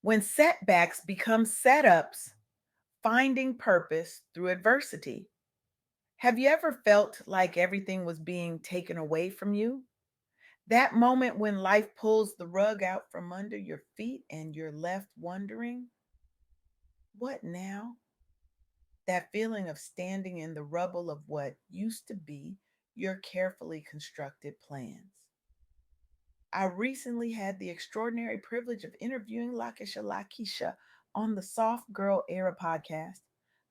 When setbacks become setups, finding purpose through adversity. Have you ever felt like everything was being taken away from you? That moment when life pulls the rug out from under your feet and you're left wondering, what now? That feeling of standing in the rubble of what used to be your carefully constructed plans. I recently had the extraordinary privilege of interviewing Lakisha on the Soft Girl Era podcast.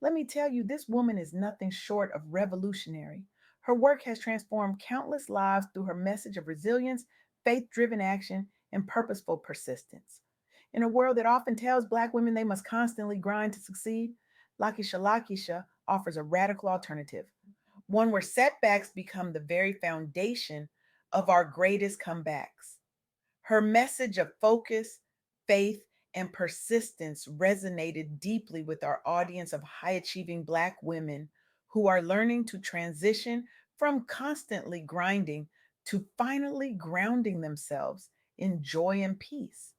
Let me tell you, this woman is nothing short of revolutionary. Her work has transformed countless lives through her message of resilience, faith driven action, and purposeful persistence. In a world that often tells Black women they must constantly grind to succeed, Lakisha offers a radical alternative, one where setbacks become the very foundation of our greatest comebacks. Her message of focus, faith, and persistence resonated deeply with our audience of high achieving Black women who are learning to transition from constantly grinding to finally grounding themselves in joy and peace.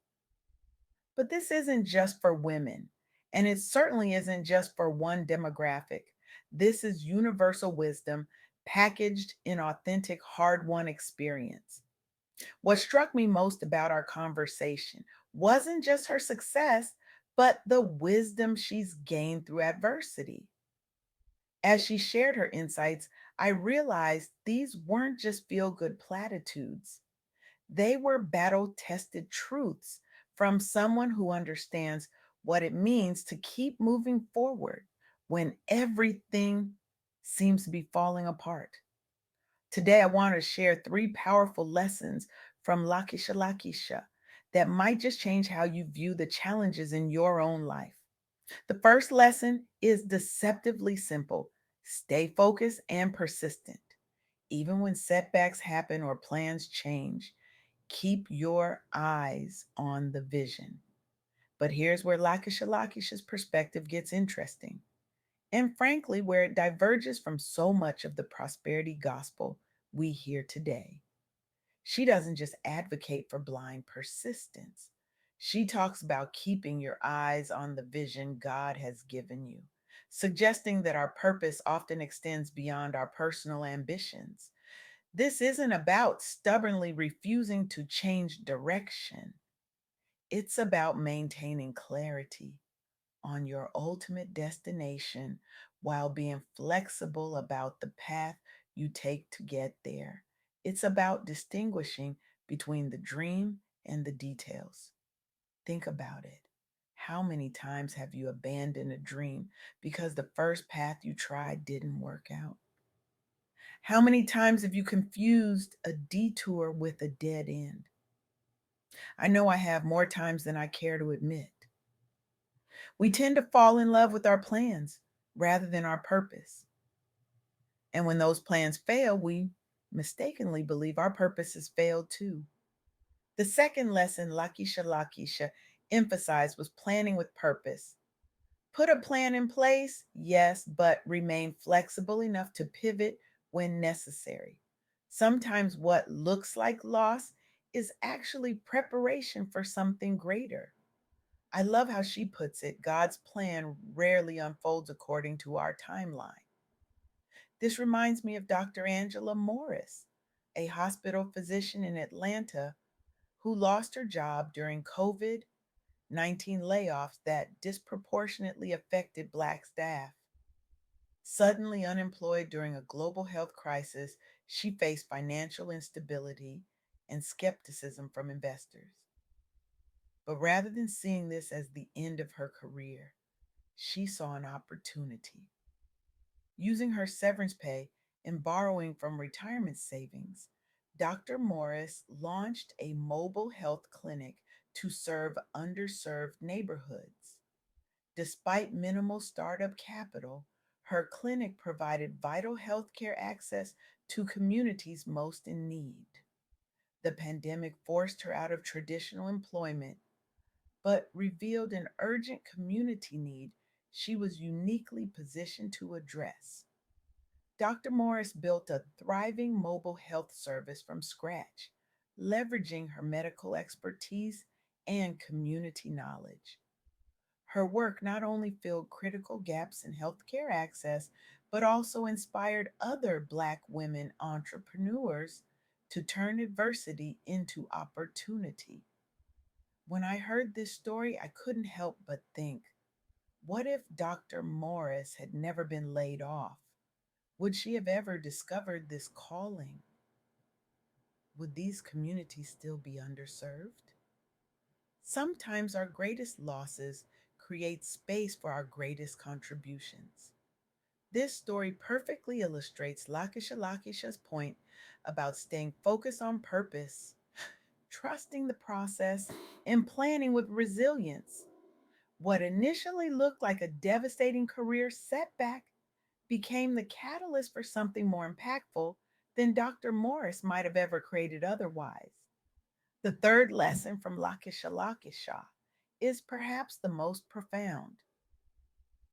But this isn't just for women, and it certainly isn't just for one demographic. This is universal wisdom packaged in authentic, hard won experience. What struck me most about our conversation wasn't just her success, but the wisdom she's gained through adversity. As she shared her insights, I realized these weren't just feel good platitudes. They were battle tested truths from someone who understands what it means to keep moving forward when everything seems to be falling apart. Today, I want to share three powerful lessons from Lakisha that might just change how you view the challenges in your own life. The first lesson is deceptively simple: stay focused and persistent. Even when setbacks happen or plans change, keep your eyes on the vision. But here's where Lakisha's perspective gets interesting, and frankly, where it diverges from so much of the prosperity gospel we hear today. She doesn't just advocate for blind persistence. She talks about keeping your eyes on the vision God has given you, suggesting that our purpose often extends beyond our personal ambitions. This isn't about stubbornly refusing to change direction, it's about maintaining clarity on your ultimate destination while being flexible about the path you take to get there. It's about distinguishing between the dream and the details. Think about it. How many times have you abandoned a dream because the first path you tried didn't work out? How many times have you confused a detour with a dead end? I know I have, more times than I care to admit. We tend to fall in love with our plans rather than our purpose. And when those plans fail, we mistakenly believe our purpose has failed too. The second lesson Lakisha emphasized was planning with purpose. Put a plan in place, yes, but remain flexible enough to pivot when necessary. Sometimes what looks like loss is actually preparation for something greater. I love how she puts it: God's plan rarely unfolds according to our timeline. This reminds me of Dr. Angela Morris, a hospital physician in Atlanta who lost her job during COVID -19 layoffs that disproportionately affected Black staff. Suddenly unemployed during a global health crisis, she faced financial instability and skepticism from investors. But rather than seeing this as the end of her career, she saw an opportunity. Using her severance pay and borrowing from retirement savings, Dr. Morris launched a mobile health clinic to serve underserved neighborhoods. Despite minimal startup capital, her clinic provided vital healthcare access to communities most in need. The pandemic forced her out of traditional employment, but revealed an urgent community need she was uniquely positioned to address. Dr. Morris built a thriving mobile health service from scratch, leveraging her medical expertise and community knowledge. Her work not only filled critical gaps in healthcare access, but also inspired other Black women entrepreneurs to turn adversity into opportunity. When I heard this story, I couldn't help but think, what if Dr. Morris had never been laid off? Would she have ever discovered this calling? Would these communities still be underserved? Sometimes our greatest losses create space for our greatest contributions. This story perfectly illustrates Lakisha's point about staying focused on purpose, trusting the process, and planning with resilience. What initially looked like a devastating career setback became the catalyst for something more impactful than Dr. Morris might have ever created otherwise. The third lesson from Lakisha is perhaps the most profound.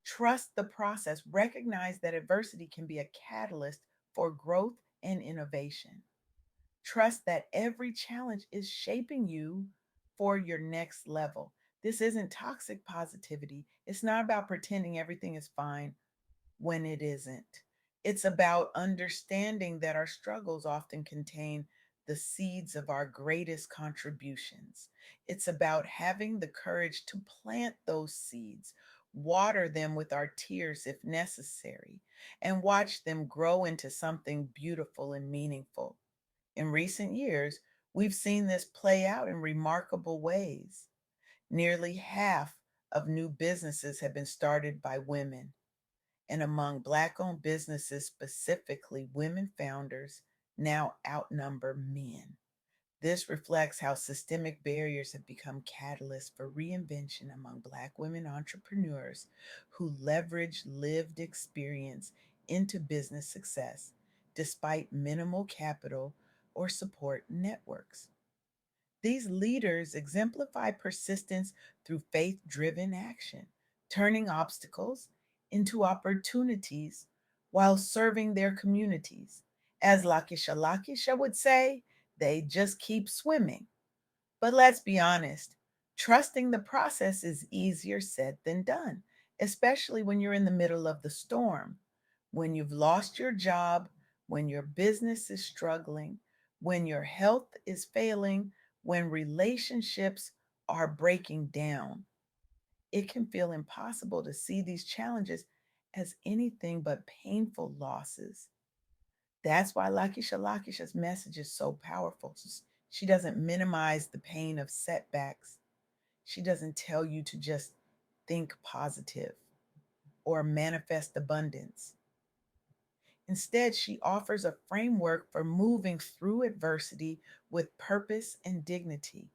Trust the process, recognize that adversity can be a catalyst for growth and innovation. Trust that every challenge is shaping you for your next level. This isn't toxic positivity. It's not about pretending everything is fine when it isn't. It's about understanding that our struggles often contain the seeds of our greatest contributions. It's about having the courage to plant those seeds, water them with our tears if necessary, and watch them grow into something beautiful and meaningful. In recent years, we've seen this play out in remarkable ways. Nearly half of new businesses have been started by women, and among Black owned businesses specifically, women founders now outnumber men. This reflects how systemic barriers have become catalysts for reinvention among Black women entrepreneurs who leverage lived experience into business success despite minimal capital or support networks. These leaders exemplify persistence through faith driven action, turning obstacles into opportunities while serving their communities. As Lakisha would say, they just keep swimming. But let's be honest, trusting the process is easier said than done, especially when you're in the middle of the storm, when you've lost your job, when your business is struggling, when your health is failing, when relationships are breaking down. It can feel impossible to see these challenges as anything but painful losses. That's why Lakisha's message is so powerful. She doesn't minimize the pain of setbacks. She doesn't tell you to just think positive or manifest abundance. Instead, she offers a framework for moving through adversity with purpose and dignity.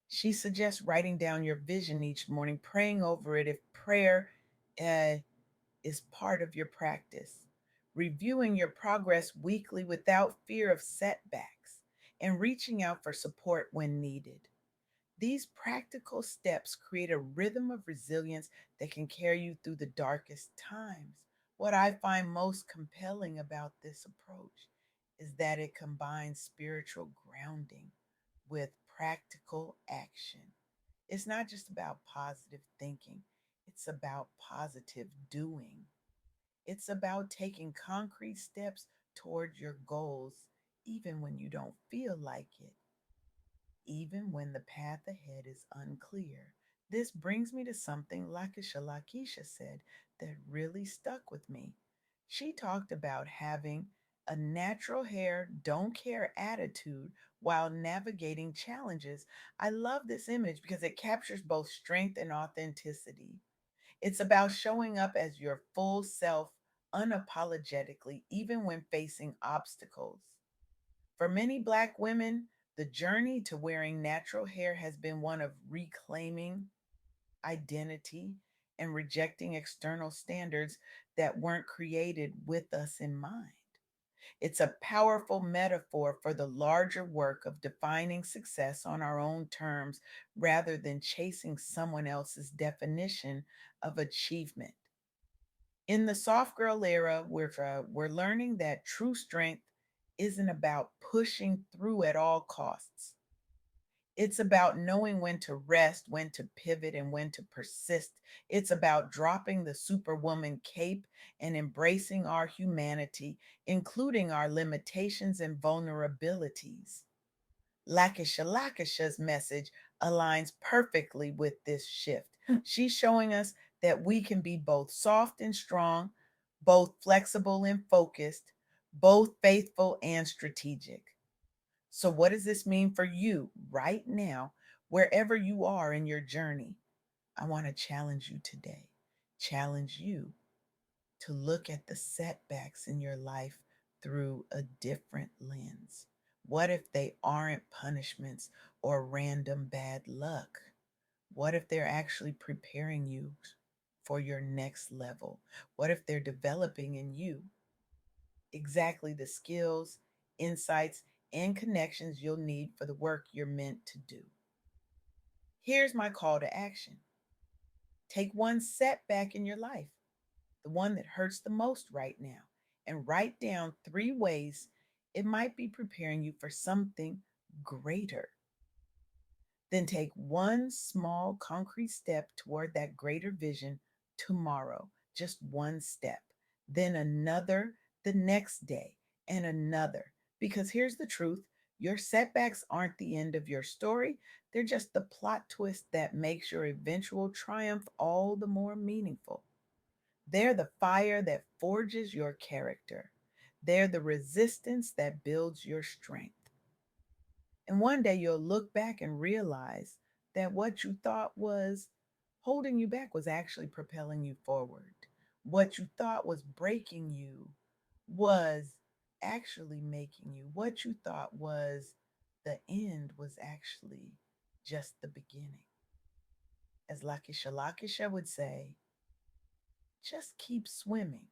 She suggests writing down your vision each morning, praying over it if prayer uh, is part of your practice, reviewing your progress weekly without fear of setbacks, and reaching out for support when needed. These practical steps create a rhythm of resilience that can carry you through the darkest times. What I find most compelling about this approach is that it combines spiritual grounding with practical action. It's not just about positive thinking, it's about positive doing. It's about taking concrete steps toward your goals, even when you don't feel like it, even when the path ahead is unclear. This brings me to something Lakisha said that really stuck with me. She talked about having a natural hair, don't care attitude while navigating challenges. I love this image because it captures both strength and authenticity. It's about showing up as your full self unapologetically, even when facing obstacles. For many Black women, the journey to wearing natural hair has been one of reclaiming identity and rejecting external standards that weren't created with us in mind. It's a powerful metaphor for the larger work of defining success on our own terms rather than chasing someone else's definition of achievement. In the soft girl era, we're learning that true strength isn't about pushing through at all costs. It's about knowing when to rest, when to pivot, and when to persist. It's about dropping the superwoman cape and embracing our humanity, including our limitations and vulnerabilities. Lakisha's message aligns perfectly with this shift. She's showing us that we can be both soft and strong, both flexible and focused, both faithful and strategic. So, what does this mean for you right now, wherever you are in your journey? I want to challenge you today. Challenge you to look at the setbacks in your life through a different lens. What if they aren't punishments or random bad luck? What if they're actually preparing you for your next level? What if they're developing in you exactly the skills, insights, and connections you'll need for the work you're meant to do? Here's my call to action. Take one setback in your life, the one that hurts the most right now, and write down 3 ways it might be preparing you for something greater. Then take one small concrete step toward that greater vision tomorrow, just one step. Then another the next day, and another. Because here's the truth, your setbacks aren't the end of your story, they're just the plot twist that makes your eventual triumph all the more meaningful. They're the fire that forges your character. They're the resistance that builds your strength. And one day you'll look back and realize that what you thought was holding you back was actually propelling you forward. What you thought was breaking you was actually making you. What you thought was the end was actually just the beginning. As Lakisha would say, just keep swimming.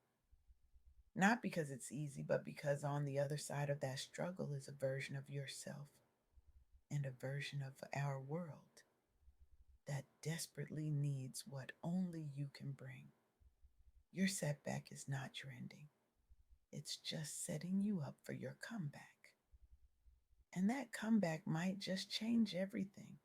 Not because it's easy, but because on the other side of that struggle is a version of yourself and a version of our world that desperately needs what only you can bring. Your setback is not your ending, it's just setting you up for your comeback. And that comeback might just change everything.